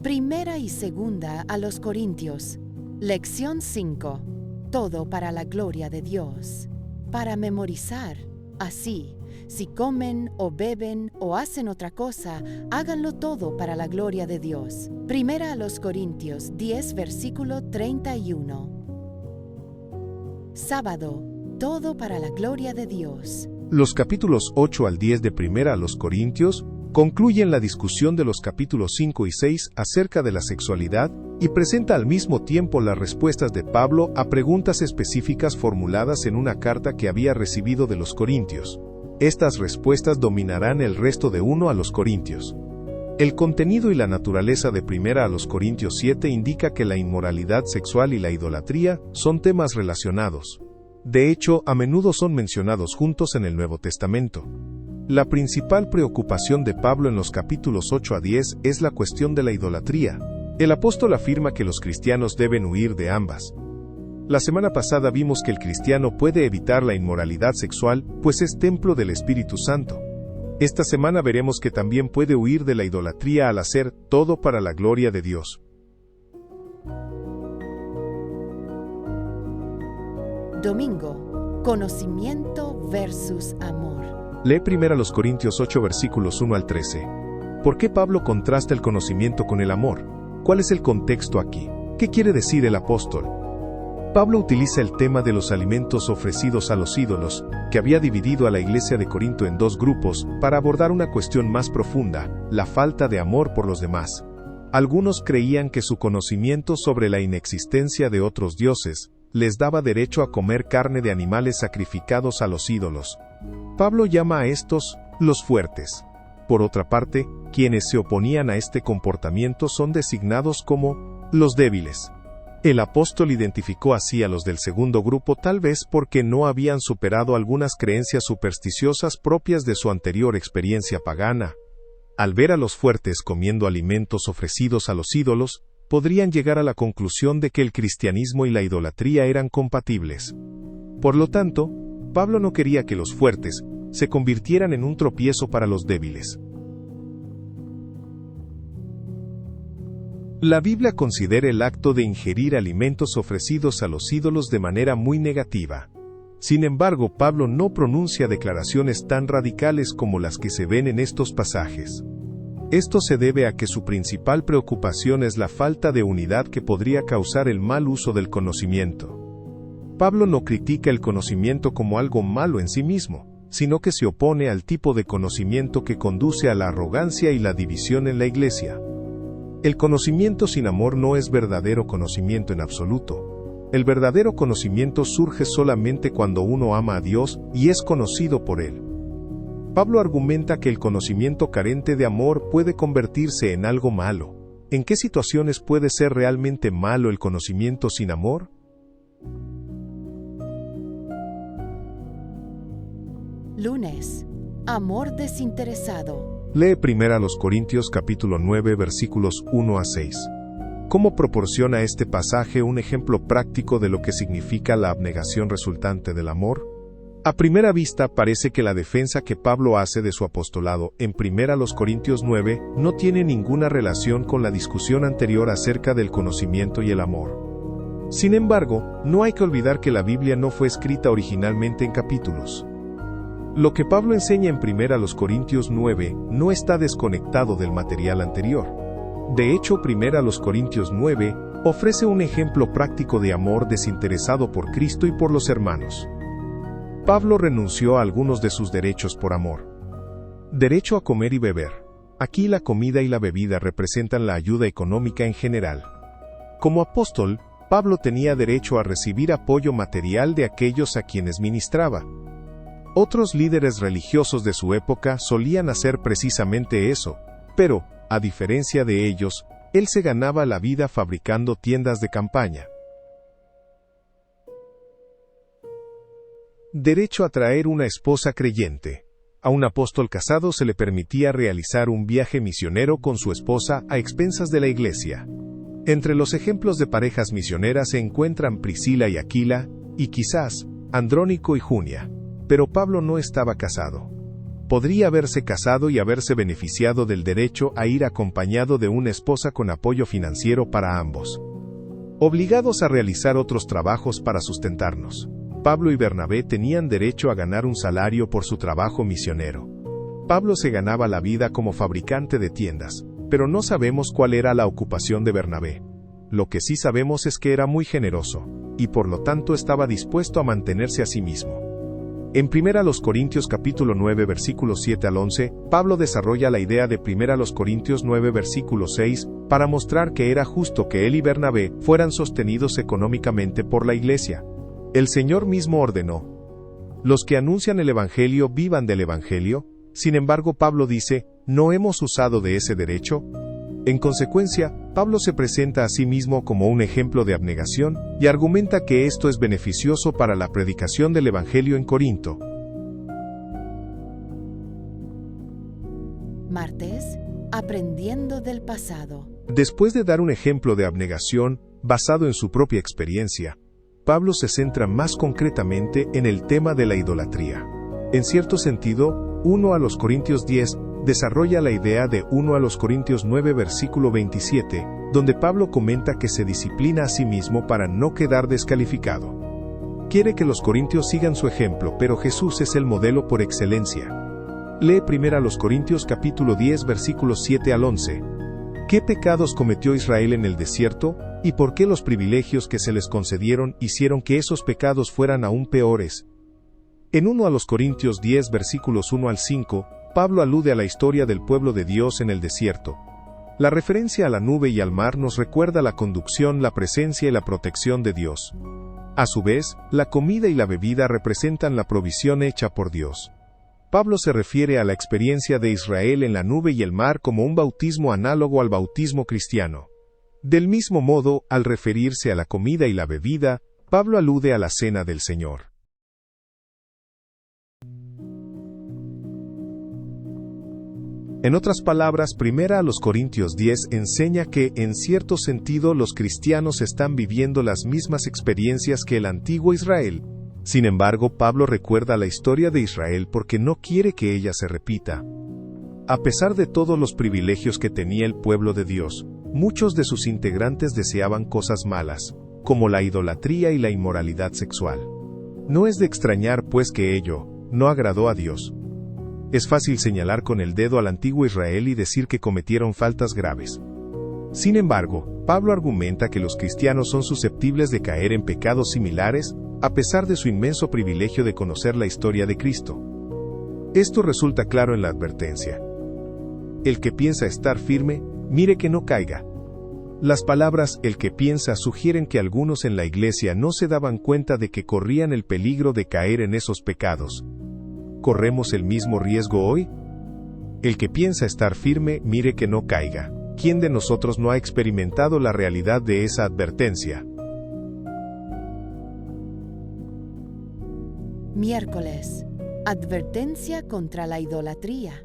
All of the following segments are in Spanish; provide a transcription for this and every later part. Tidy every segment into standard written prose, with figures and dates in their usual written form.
Primera y segunda a los Corintios. Lección 5. Todo para la gloria de Dios. Para memorizar. Así, si comen o beben o hacen otra cosa, háganlo todo para la gloria de Dios. Primera a los Corintios 10, versículo 31. Sábado. Todo para la gloria de Dios. Los capítulos 8 al 10 de Primera a los Corintios concluyen la discusión de los capítulos 5 y 6 acerca de la sexualidad y presenta al mismo tiempo las respuestas de Pablo a preguntas específicas formuladas en una carta que había recibido de los Corintios. Estas respuestas dominarán el resto de 1 a los Corintios. El contenido y la naturaleza de Primera a los Corintios 7 indica que la inmoralidad sexual y la idolatría son temas relacionados. De hecho, a menudo son mencionados juntos en el Nuevo Testamento. La principal preocupación de Pablo en los capítulos 8 a 10 es la cuestión de la idolatría. El apóstol afirma que los cristianos deben huir de ambas. La semana pasada vimos que el cristiano puede evitar la inmoralidad sexual, pues es templo del Espíritu Santo. Esta semana veremos que también puede huir de la idolatría al hacer todo para la gloria de Dios. Domingo. Conocimiento versus amor. Lee primero a los Corintios 8 versículos 1 al 13. ¿Por qué Pablo contrasta el conocimiento con el amor? ¿Cuál es el contexto aquí? ¿Qué quiere decir el apóstol? Pablo utiliza el tema de los alimentos ofrecidos a los ídolos, que había dividido a la iglesia de Corinto en 2 grupos, para abordar una cuestión más profunda, la falta de amor por los demás. Algunos creían que su conocimiento sobre la inexistencia de otros dioses les daba derecho a comer carne de animales sacrificados a los ídolos. Pablo llama a estos los fuertes. Por otra parte, quienes se oponían a este comportamiento son designados como los débiles. El apóstol identificó así a los del segundo grupo tal vez porque no habían superado algunas creencias supersticiosas propias de su anterior experiencia pagana. Al ver a los fuertes comiendo alimentos ofrecidos a los ídolos, podrían llegar a la conclusión de que el cristianismo y la idolatría eran compatibles. Por lo tanto, Pablo no quería que los fuertes se convirtieran en un tropiezo para los débiles. La Biblia considera el acto de ingerir alimentos ofrecidos a los ídolos de manera muy negativa. Sin embargo, Pablo no pronuncia declaraciones tan radicales como las que se ven en estos pasajes. Esto se debe a que su principal preocupación es la falta de unidad que podría causar el mal uso del conocimiento. Pablo no critica el conocimiento como algo malo en sí mismo, sino que se opone al tipo de conocimiento que conduce a la arrogancia y la división en la iglesia. El conocimiento sin amor no es verdadero conocimiento en absoluto. El verdadero conocimiento surge solamente cuando uno ama a Dios y es conocido por Él. Pablo argumenta que el conocimiento carente de amor puede convertirse en algo malo. ¿En qué situaciones puede ser realmente malo el conocimiento sin amor? Lunes. Amor desinteresado. Lee primero a los Corintios capítulo 9 versículos 1 a 6. ¿Cómo proporciona este pasaje un ejemplo práctico de lo que significa la abnegación resultante del amor? A primera vista parece que la defensa que Pablo hace de su apostolado en primera a los Corintios 9 no tiene ninguna relación con la discusión anterior acerca del conocimiento y el amor. Sin embargo, no hay que olvidar que la Biblia no fue escrita originalmente en capítulos. Lo que Pablo enseña en primera a los Corintios 9 no está desconectado del material anterior. De hecho, primera a los Corintios 9 ofrece un ejemplo práctico de amor desinteresado por Cristo y por los hermanos. Pablo renunció a algunos de sus derechos por amor. Derecho a comer y beber. Aquí la comida y la bebida representan la ayuda económica en general. Como apóstol, Pablo tenía derecho a recibir apoyo material de aquellos a quienes ministraba. Otros líderes religiosos de su época solían hacer precisamente eso, pero, a diferencia de ellos, él se ganaba la vida fabricando tiendas de campaña. Derecho a traer una esposa creyente. A un apóstol casado se le permitía realizar un viaje misionero con su esposa a expensas de la iglesia. Entre los ejemplos de parejas misioneras se encuentran Priscila y Aquila, y quizás, Andrónico y Junia. Pero Pablo no estaba casado. podría haberse casado y haberse beneficiado del derecho a ir acompañado de una esposa con apoyo financiero para ambos. Obligados a realizar otros trabajos para sustentarnos, Pablo y Bernabé tenían derecho a ganar un salario por su trabajo misionero. Pablo se ganaba la vida como fabricante de tiendas, pero no sabemos cuál era la ocupación de Bernabé. Lo que sí sabemos es que era muy generoso, y por lo tanto estaba dispuesto a mantenerse a sí mismo. En 1 Corintios capítulo 9 versículos 7 al 11, Pablo desarrolla la idea de 1 Corintios 9 versículo 6, para mostrar que era justo que él y Bernabé fueran sostenidos económicamente por la iglesia. El Señor mismo ordenó: los que anuncian el Evangelio vivan del Evangelio. Sin embargo, Pablo dice: ¿no hemos usado de ese derecho? En consecuencia, Pablo se presenta a sí mismo como un ejemplo de abnegación, y argumenta que esto es beneficioso para la predicación del Evangelio en Corinto. Martes, aprendiendo del pasado. Después de dar un ejemplo de abnegación, basado en su propia experiencia, Pablo se centra más concretamente en el tema de la idolatría. En cierto sentido, 1 Corintios 10 desarrolla la idea de 1 Corintios 9 versículo 27, donde Pablo comenta que se disciplina a sí mismo para no quedar descalificado. Quiere que los corintios sigan su ejemplo, pero Jesús es el modelo por excelencia. Lee 1 Corintios capítulo 10 versículos 7 al 11. ¿Qué pecados cometió Israel en el desierto, y por qué los privilegios que se les concedieron hicieron que esos pecados fueran aún peores? En 1 Corintios 10 versículos 1 al 5, Pablo alude a la historia del pueblo de Dios en el desierto. La referencia a la nube y al mar nos recuerda la conducción, la presencia y la protección de Dios. A su vez, la comida y la bebida representan la provisión hecha por Dios. Pablo se refiere a la experiencia de Israel en la nube y el mar como un bautismo análogo al bautismo cristiano. Del mismo modo, al referirse a la comida y la bebida, Pablo alude a la cena del Señor. En otras palabras, 1 Corintios 10 enseña que, en cierto sentido, los cristianos están viviendo las mismas experiencias que el antiguo Israel. Sin embargo, Pablo recuerda la historia de Israel porque no quiere que ella se repita. A pesar de todos los privilegios que tenía el pueblo de Dios, muchos de sus integrantes deseaban cosas malas, como la idolatría y la inmoralidad sexual. No es de extrañar, pues, que ello no agradó a Dios. Es fácil señalar con el dedo al antiguo Israel y decir que cometieron faltas graves. Sin embargo, Pablo argumenta que los cristianos son susceptibles de caer en pecados similares, a pesar de su inmenso privilegio de conocer la historia de Cristo. Esto resulta claro en la advertencia: el que piensa estar firme, mire que no caiga. Las palabras "el que piensa" sugieren que algunos en la iglesia no se daban cuenta de que corrían el peligro de caer en esos pecados. ¿Corremos el mismo riesgo hoy? El que piensa estar firme, mire que no caiga. ¿Quién de nosotros no ha experimentado la realidad de esa advertencia? Miércoles, advertencia contra la idolatría.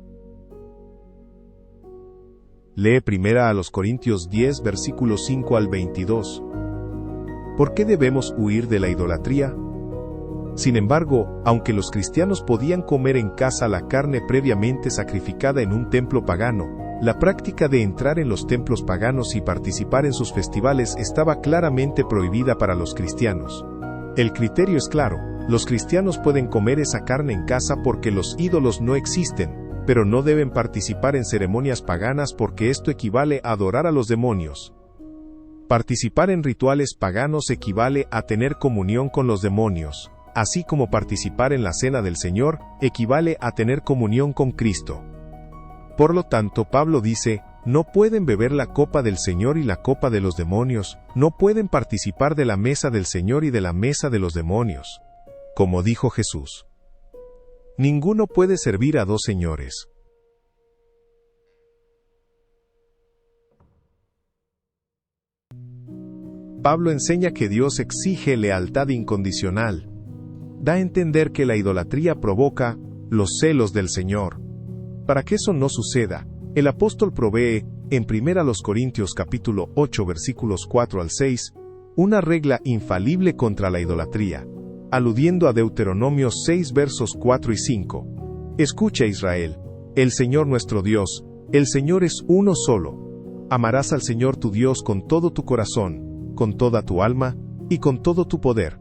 Lee 1 Corintios 10 versículos 5 al 22. ¿Por qué debemos huir de la idolatría? Sin embargo, aunque los cristianos podían comer en casa la carne previamente sacrificada en un templo pagano, la práctica de entrar en los templos paganos y participar en sus festivales estaba claramente prohibida para los cristianos. El criterio es claro: los cristianos pueden comer esa carne en casa porque los ídolos no existen, pero no deben participar en ceremonias paganas porque esto equivale a adorar a los demonios. Participar en rituales paganos equivale a tener comunión con los demonios. Así como participar en la cena del Señor equivale a tener comunión con Cristo. Por lo tanto, Pablo dice: no pueden beber la copa del Señor y la copa de los demonios, no pueden participar de la mesa del Señor y de la mesa de los demonios. Como dijo Jesús: ninguno puede servir a dos señores. Pablo enseña que Dios exige lealtad incondicional. Da a entender que la idolatría provoca los celos del Señor. Para que eso no suceda, el apóstol provee, en 1 Corintios capítulo 8 versículos 4 al 6, una regla infalible contra la idolatría, aludiendo a Deuteronomio 6 versos 4 y 5. Escucha, Israel, el Señor nuestro Dios, el Señor es uno solo. Amarás al Señor tu Dios con todo tu corazón, con toda tu alma y con todo tu poder.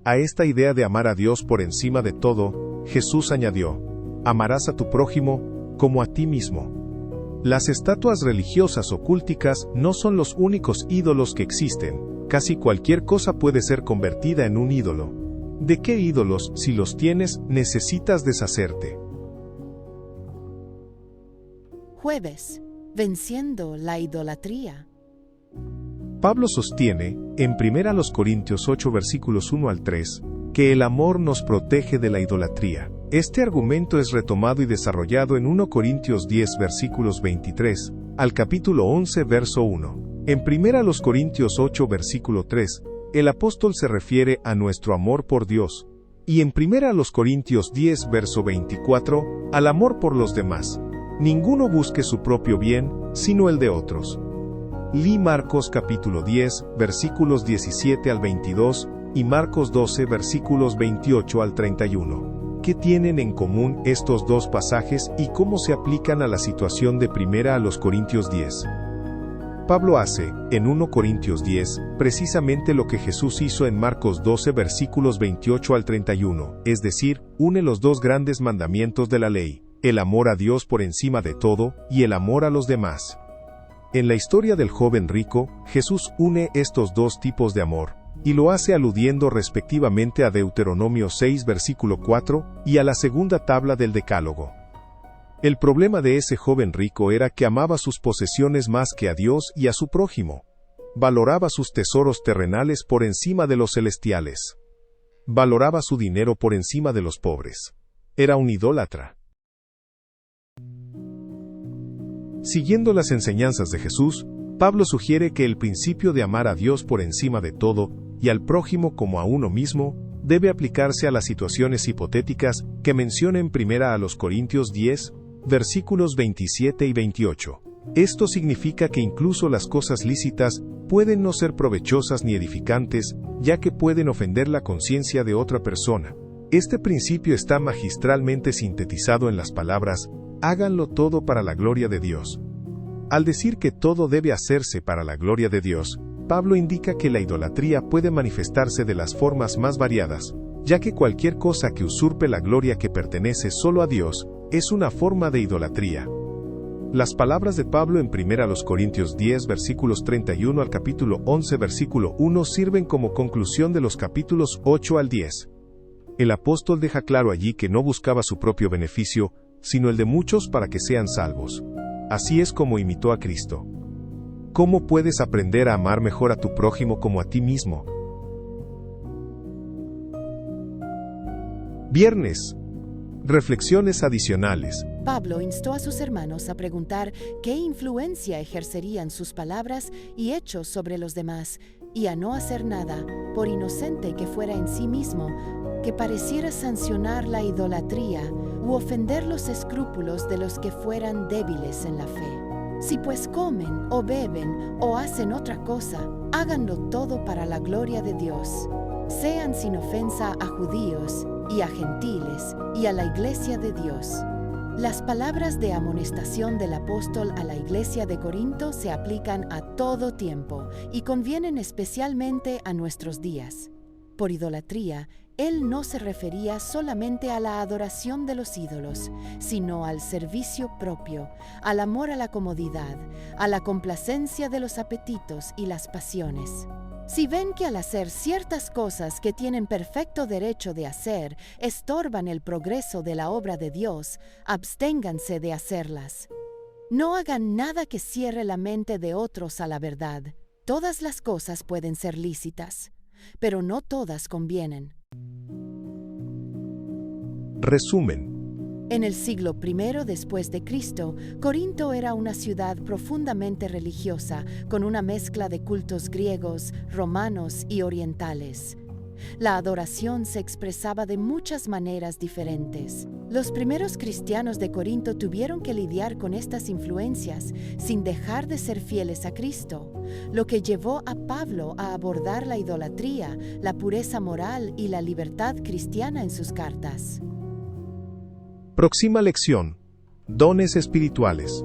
A esta idea de amar a Dios por encima de todo, Jesús añadió: amarás a tu prójimo como a ti mismo. Las estatuas religiosas o cúlticas no son los únicos ídolos que existen. Casi cualquier cosa puede ser convertida en un ídolo. ¿De qué ídolos, si los tienes, necesitas deshacerte? Jueves. Venciendo la idolatría. Pablo sostiene, en 1 Corintios 8 versículos 1 al 3, que el amor nos protege de la idolatría. Este argumento es retomado y desarrollado en 1 Corintios 10 versículos 23, al capítulo 11 verso 1. En 1 Corintios 8 versículo 3, el apóstol se refiere a nuestro amor por Dios, y en 1 Corintios 10 verso 24, al amor por los demás. Ninguno busque su propio bien, sino el de otros. Lee Marcos capítulo 10, versículos 17 al 22, y Marcos 12 versículos 28 al 31. ¿Qué tienen en común estos dos pasajes y cómo se aplican a la situación de 1 Corintios 10? Pablo hace, en 1 Corintios 10, precisamente lo que Jesús hizo en Marcos 12 versículos 28 al 31, es decir, une los dos grandes mandamientos de la ley: el amor a Dios por encima de todo, y el amor a los demás. En la historia del joven rico, Jesús une estos dos tipos de amor, y lo hace aludiendo respectivamente a Deuteronomio 6 versículo 4, y a la segunda tabla del Decálogo. El problema de ese joven rico era que amaba sus posesiones más que a Dios y a su prójimo. Valoraba sus tesoros terrenales por encima de los celestiales. Valoraba su dinero por encima de los pobres. Era un idólatra. Siguiendo las enseñanzas de Jesús, Pablo sugiere que el principio de amar a Dios por encima de todo, y al prójimo como a uno mismo, debe aplicarse a las situaciones hipotéticas que menciona en 1 Corintios 10, versículos 27 y 28. Esto significa que incluso las cosas lícitas pueden no ser provechosas ni edificantes, ya que pueden ofender la conciencia de otra persona. Este principio está magistralmente sintetizado en las palabras: háganlo todo para la gloria de Dios. Al decir que todo debe hacerse para la gloria de Dios, Pablo indica que la idolatría puede manifestarse de las formas más variadas, ya que cualquier cosa que usurpe la gloria que pertenece solo a Dios, es una forma de idolatría. Las palabras de Pablo en 1 Corintios 10 versículos 31 al capítulo 11 versículo 1 sirven como conclusión de los capítulos 8 al 10. El apóstol deja claro allí que no buscaba su propio beneficio, sino el de muchos para que sean salvos. Así es como imitó a Cristo. ¿Cómo puedes aprender a amar mejor a tu prójimo como a ti mismo? Viernes. Reflexiones adicionales. Pablo instó a sus hermanos a preguntar qué influencia ejercerían sus palabras y hechos sobre los demás, y a no hacer nada, por inocente que fuera en sí mismo, que pareciera sancionar la idolatría u ofender los escrúpulos de los que fueran débiles en la fe. Si pues comen o beben o hacen otra cosa, háganlo todo para la gloria de Dios. Sean sin ofensa a judíos y a gentiles y a la iglesia de Dios. Las palabras de amonestación del apóstol a la iglesia de Corinto se aplican a todo tiempo y convienen especialmente a nuestros días. Por idolatría, él no se refería solamente a la adoración de los ídolos, sino al servicio propio, al amor a la comodidad, a la complacencia de los apetitos y las pasiones. Si ven que al hacer ciertas cosas que tienen perfecto derecho de hacer, estorban el progreso de la obra de Dios, absténganse de hacerlas. No hagan nada que cierre la mente de otros a la verdad. Todas las cosas pueden ser lícitas, pero no todas convienen. Resumen. En el siglo I después de Cristo, Corinto era una ciudad profundamente religiosa, con una mezcla de cultos griegos, romanos y orientales. La adoración se expresaba de muchas maneras diferentes. Los primeros cristianos de Corinto tuvieron que lidiar con estas influencias sin dejar de ser fieles a Cristo, lo que llevó a Pablo a abordar la idolatría, la pureza moral y la libertad cristiana en sus cartas. Próxima lección. Dones espirituales.